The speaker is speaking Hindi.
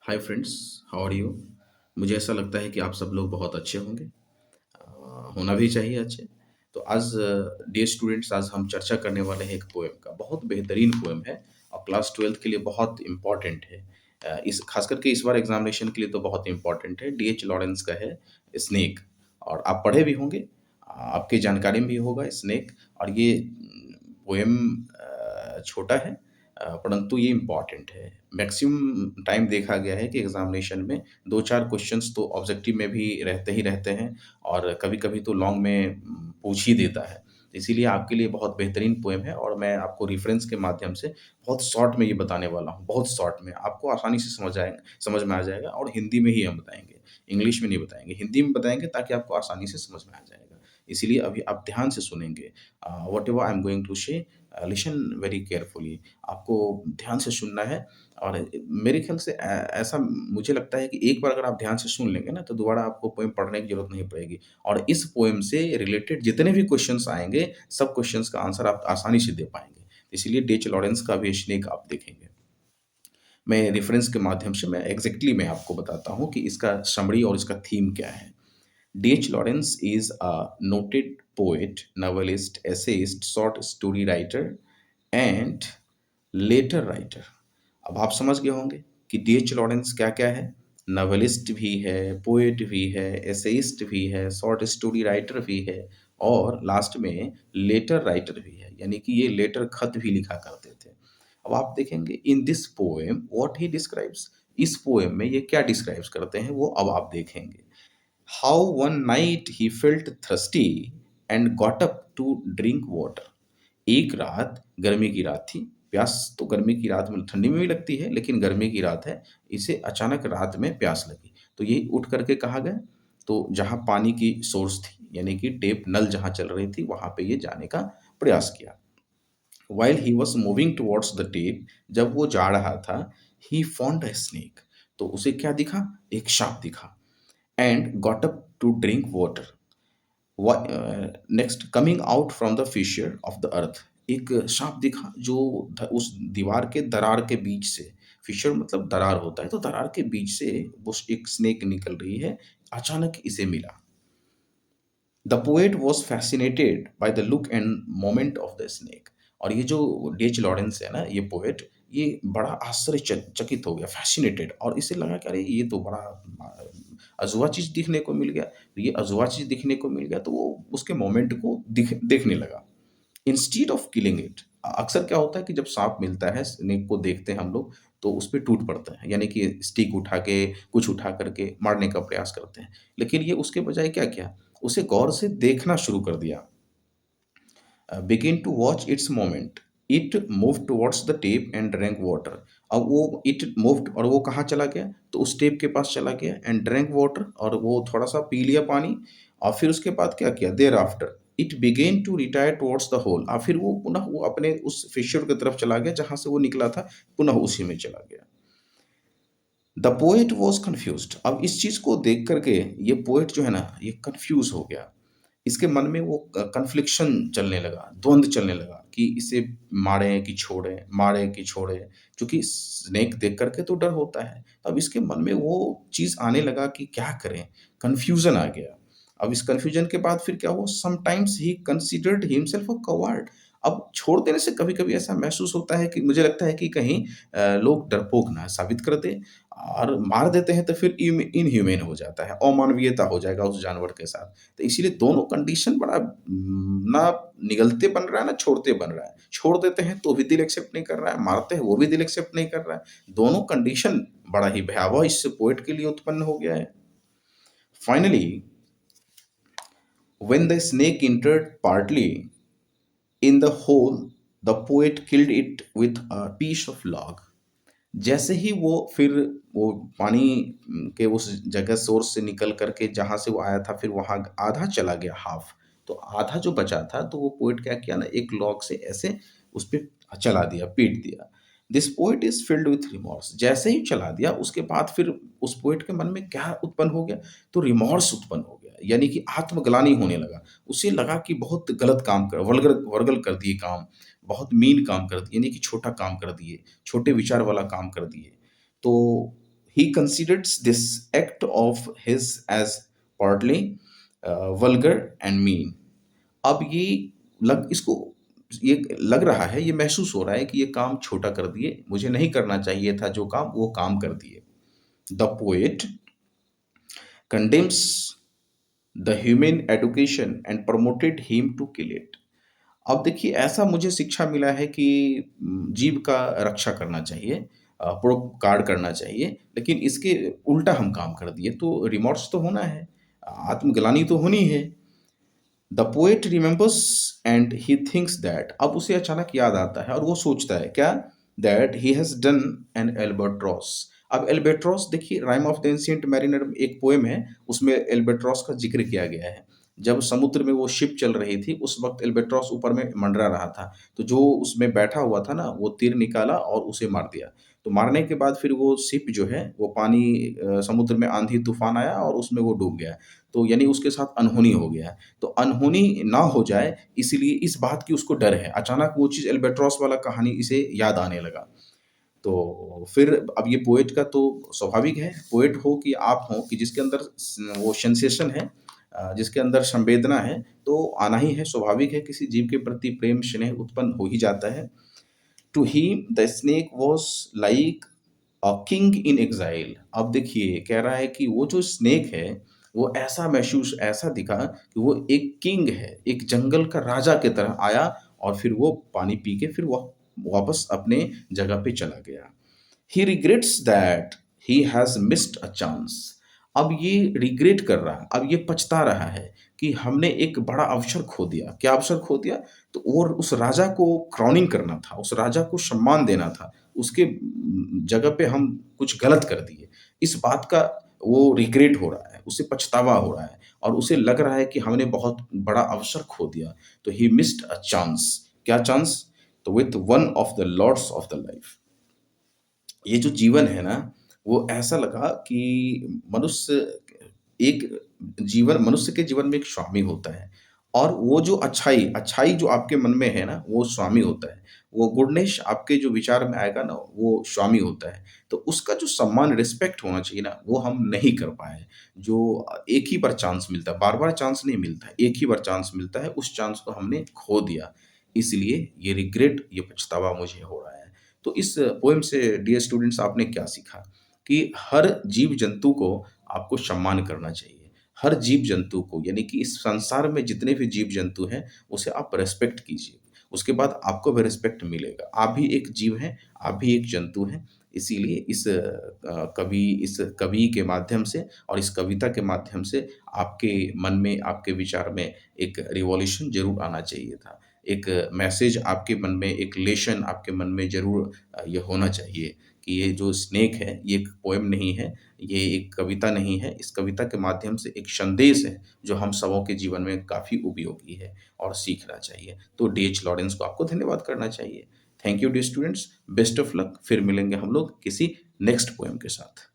Hi friends, how are you? मुझे ऐसा लगता है कि आप सब लोग बहुत अच्छे होंगे। होना भी चाहिए अच्छे। तो आज डियर स्टूडेंट्स, आज हम चर्चा करने वाले हैं एक पोएम का। बहुत बेहतरीन पोएम है और क्लास 12th के लिए बहुत इम्पोर्टेंट है। इस खास करके इस बार एग्जामिनेशन के लिए तो बहुत इम्पोर्टेंट है। डीएच लॉरेंस का है स्नेक। और आप पढ़े भी होंगे, आपकी जानकारी में भी होगा स्नेक। और ये पोएम छोटा है, परंतु ये इम्पॉर्टेंट है। मैक्सिमम टाइम देखा गया है कि एग्जामिनेशन में 2-4 क्वेश्चंस तो ऑब्जेक्टिव में भी रहते ही रहते हैं और कभी-कभी तो लॉन्ग में पूछ ही देता है। इसीलिए आपके लिए बहुत बेहतरीन पोएम है और मैं आपको रेफ़रेंस के माध्यम से बहुत शॉर्ट में ये बताने वाला हूँ, बहुत शॉर्ट में। आपको आसानी से समझ में आ जाएगा और हिंदी में ही हम बताएँगे, इंग्लिश में नहीं बताएँगे। हिंदी में बताएँगे ताकि आपको आसानी से समझ में आ जाएगा। इसीलिए अभी आप ध्यान से सुनेंगे। Whatever I am going to say, listen very carefully. आपको ध्यान से सुनना है और मेरे ख्याल से ऐसा मुझे लगता है कि एक बार अगर आप ध्यान से सुन लेंगे ना, तो दोबारा आपको पोएम पढ़ने की ज़रूरत नहीं पड़ेगी और इस पोएम से रिलेटेड जितने भी क्वेश्चन्स आएँगे, सब क्वेश्चन्स का आंसर आप आसानी से दे पाएँगे। इसीलिए डीएच लॉरेंस का भी स्नेक आप देखेंगे। मैं रेफ़रेंस के माध्यम से मैं आपको बताता हूँ कि इसका समरी और इसका थीम क्या है। DH Lawrence is a noted poet, novelist, essayist, short story writer and letter writer. अब आप समझ गए होंगे कि डीएच लॉरेंस क्या-क्या है? नॉवेलिस्ट भी है, पोएट भी है, एसेइस्ट भी है, शॉर्ट स्टोरी राइटर भी है और लास्ट में लेटर राइटर भी है, यानी कि ये लेटर खत भी लिखा करते थे। अब आप देखेंगे in this poem what he describes, इस पोएम में ये क्या डिस्क्राइब्स करते हैं वो अब आप देखेंगे। How one night he felt thirsty and got up to drink water. एक रात, गर्मी की रात थी, प्यास तो गर्मी की रात में ठंडी में भी लगती है, लेकिन गर्मी की रात है, इसे अचानक रात में प्यास लगी। तो ये उठ कर के कहाँ गए? तो जहाँ पानी की सोर्स थी, यानी कि टेप नल जहाँ चल रही थी, वहाँ पे ये जाने का प्रयास किया। While he was moving towards the tape, जब वो जा रहा था, ही फाउंड अ स्नेक, तो उसे क्या दिखा? एक साँप दिखा। And got up to drink water. Next, coming out from the fissure of the earth, एक सांप दिखा जो उस दीवार के दरार के बीच से, फिशर मतलब दरार होता है, तो दरार के बीच से वो एक स्नेक निकल रही है, अचानक इसे मिला। The poet was fascinated by the look end moment of the snake. और ये जो डीएच लॉरेंस है ना, ये पोएट, ये बड़ा आश्चर्यचकित हो गया, फैसिनेटेड, और इसे लगा कि अरे ये तो बड़ा अजूबा चीज़ दिखने को मिल गया। तो ये अजूबा चीज़ दिखने को मिल गया तो वो उसके मोमेंट को देखने लगा। इंस्टीड ऑफ किलिंग इट, अक्सर क्या होता है कि जब सांप मिलता है, स्नेक को देखते हैं हम लोग, तो उस पे टूट पड़ते हैं, यानी कि स्टिक उठा के, कुछ उठा करके मारने का प्रयास करते हैं। लेकिन ये उसके बजाय क्या किया? उसे गौर से देखना शुरू कर दिया। Begin to watch its moment. It move towards the tape and drank water. अब वो इट मूव्ड और वो कहाँ चला गया? तो उस टेप के पास चला गया एंड ड्रैंक वाटर, और वो थोड़ा-सा पी लिया पानी। और फिर उसके बाद क्या किया? There after it began to retire towards the hole. फिर वो पुनः वो अपने उस फिशर की तरफ चला गया जहाँ से वो निकला था, पुनः उसी में चला गया। The poet was confused. अब इस चीज़ को देख कर के ये पोएट जो है ना, ये कन्फ्यूज़ हो गया। इसके मन में वो कन्फ्लिक्शन चलने लगा, द्वंद चलने लगा कि इसे मारें कि छोड़ें, मारें कि छोड़ें। क्योंकि स्नेक देख कर के तो डर होता है। अब इसके मन में वो चीज़ आने लगा कि क्या करें? कन्फ्यूज़न आ गया। अब इस कन्फ्यूज़न के बाद फिर क्या हुआ? Sometimes he considered himself a covered. अब छोड़ देने से कभी-कभी ऐसा महसूस होता है कि मुझे लगता है कि कहीं लोग डरपोक ना साबित कर दें, और मार देते हैं तो फिर इनह्यूमन हो जाता है, अमानवीयता हो जाएगा उस जानवर के साथ। तो इसीलिए दोनों कंडीशन बड़ा ना निगलते बन रहा है, ना छोड़ते बन रहा है। छोड़ देते हैं तो भी दिल एक्सेप्ट नहीं कर रहा है, मारते हैं वो भी दिल एक्सेप्ट नहीं कर रहा है। दोनों कंडीशन बड़ा ही भयावह इससे पोएट के लिए उत्पन्न हो गया है। Finally when the snake entered partly in the hole, the poet killed it with a piece of log. जैसे ही वो फिर वो पानी के उस जगह सोर्स से निकल कर के जहाँ से वो आया था, फिर वहाँ आधा चला गया, हाफ। तो आधा जो बचा था, तो वो पोएट क्या किया ना, एक लॉग से ऐसे उस पे चला दिया, पीट दिया। This poet is filled with remorse. जैसे ही चला दिया, उसके बाद फिर उस पोएट के मन में क्या उत्पन्न हो गया? तो रिमॉर्स उत्पन्न हो गया, यानी कि आत्मग्लानि होने लगा। उसे लगा कि बहुत गलत काम कर, वल्गर वर्गल कर दिए काम, बहुत मीन काम कर दिए, यानी कि छोटा काम कर दिए, छोटे विचार वाला काम कर दिए। तो He considers this act of his as partly vulgar and mean. अब इसको ये लग रहा है, ये महसूस हो रहा है कि ये काम छोटा कर दिए, मुझे नहीं करना चाहिए था जो काम, वो काम कर दिए। The poet condemns the human education and promoted him to kill it. अब देखिए, ऐसा मुझे शिक्षा मिला है कि जीव का रक्षा करना चाहिए, परोपकार करना चाहिए, लेकिन इसके उल्टा हम काम कर दिए, तो रिमॉर्स तो होना है, आत्मग्लानि तो होनी है। The poet remembers and he thinks that, अब उसे अचानक याद आता है और वो सोचता है क्या, that he has done an albatross. अब एल्बेट्रॉस देखिए, rhyme of the ancient mariner एक पोएम है, उसमें एल्बेट्रॉस का जिक्र किया गया है। जब समुद्र में वो शिप चल रही थी, उस वक्त एल्बेट्रॉस ऊपर में मंडरा रहा था, तो जो उसमें बैठा हुआ था ना, वो तीर निकाला और उसे मार दिया। तो मारने के बाद फिर वो शिप जो है, वो पानी समुद्र में आंधी तूफान आया और उसमें वो डूब गया। तो यानी उसके साथ अनहोनी हो गया। तो अनहोनी ना हो जाए, इसीलिए इस बात की उसको डर है। अचानक वो चीज़ एल्बेट्रॉस वाला कहानी इसे याद आने लगा। तो फिर अब ये पोएट का तो स्वाभाविक है, पोएट हो कि आप हो कि जिसके अंदर वो सेंसेशन है, जिसके अंदर संवेदना है, तो आना ही है, स्वाभाविक है, किसी जीव के प्रति प्रेम स्नेह उत्पन्न हो ही जाता है। To him the snake was like king in exile. अब देखिए, कह रहा है कि वो जो स्नेक है, वो ऐसा महसूस, ऐसा दिखा कि वो एक किंग है, एक जंगल का राजा की तरह आया और फिर वो पानी पी के फिर वो वापस अपने जगह पे चला गया। He regrets that he has missed a chance. अब ये रिग्रेट कर रहा है, अब ये पछता रहा है कि हमने एक बड़ा अवसर खो दिया। क्या अवसर खो दिया? तो और उस राजा को क्राउनिंग करना था, उस राजा को सम्मान देना था, उसके जगह पे हम कुछ गलत कर दिए। इस बात का वो रिग्रेट हो रहा है, उसे पछतावा हो रहा है और उसे लग रहा है कि हमने बहुत बड़ा अवसर खो दिया। तो ही मिस्ड अ चांस। क्या चांस? तो with one of the lords of the life. ये जो जीवन है ना, वो ऐसा लगा कि मनुष्य एक जीवन, मनुष्य के जीवन में एक स्वामी होता है और वो जो अच्छाई अच्छाई जो आपके मन में है ना, वो स्वामी होता है। वो गुडनेस आपके जो विचार में आएगा ना, वो स्वामी होता है। तो उसका जो सम्मान, रिस्पेक्ट होना चाहिए ना, वो हम नहीं कर पाए। जो एक ही बार चांस मिलता है, बार-बार चांस नहीं मिलता है, एक ही बार चांस मिलता है, उस चांस को हमने खो दिया। इसलिए ये रिग्रेट, ये पछतावा मुझे हो रहा है। तो इस पोएम से डियर स्टूडेंट्स, आपने क्या सीखा? कि हर जीव-जंतु को आपको सम्मान करना चाहिए। हर जीव-जंतु को, यानी कि इस संसार में जितने भी जीव-जंतु हैं, उसे आप रिस्पेक्ट कीजिए। उसके बाद आपको भी रिस्पेक्ट मिलेगा। आप भी एक जीव हैं, आप भी एक जंतु हैं। इसीलिए इस कवि के माध्यम से और इस कविता के माध्यम से आपके मन में, आपके विचार में एक रिवॉल्यूशन ज़रूर आना चाहिए था। एक मैसेज आपके मन में, एक लेसन आपके मन में ज़रूर ये होना चाहिए कि ये जो स्नेक है, ये एक पोएम नहीं है, ये एक कविता नहीं है। इस कविता के माध्यम से एक संदेश है, जो हम सबों के जीवन में काफ़ी उपयोगी है और सीखना चाहिए। तो डी.एच. लॉरेंस को आपको धन्यवाद करना चाहिए। Thank you dear students, best of luck. फिर मिलेंगे हम लोग किसी नेक्स्ट पोएम के साथ।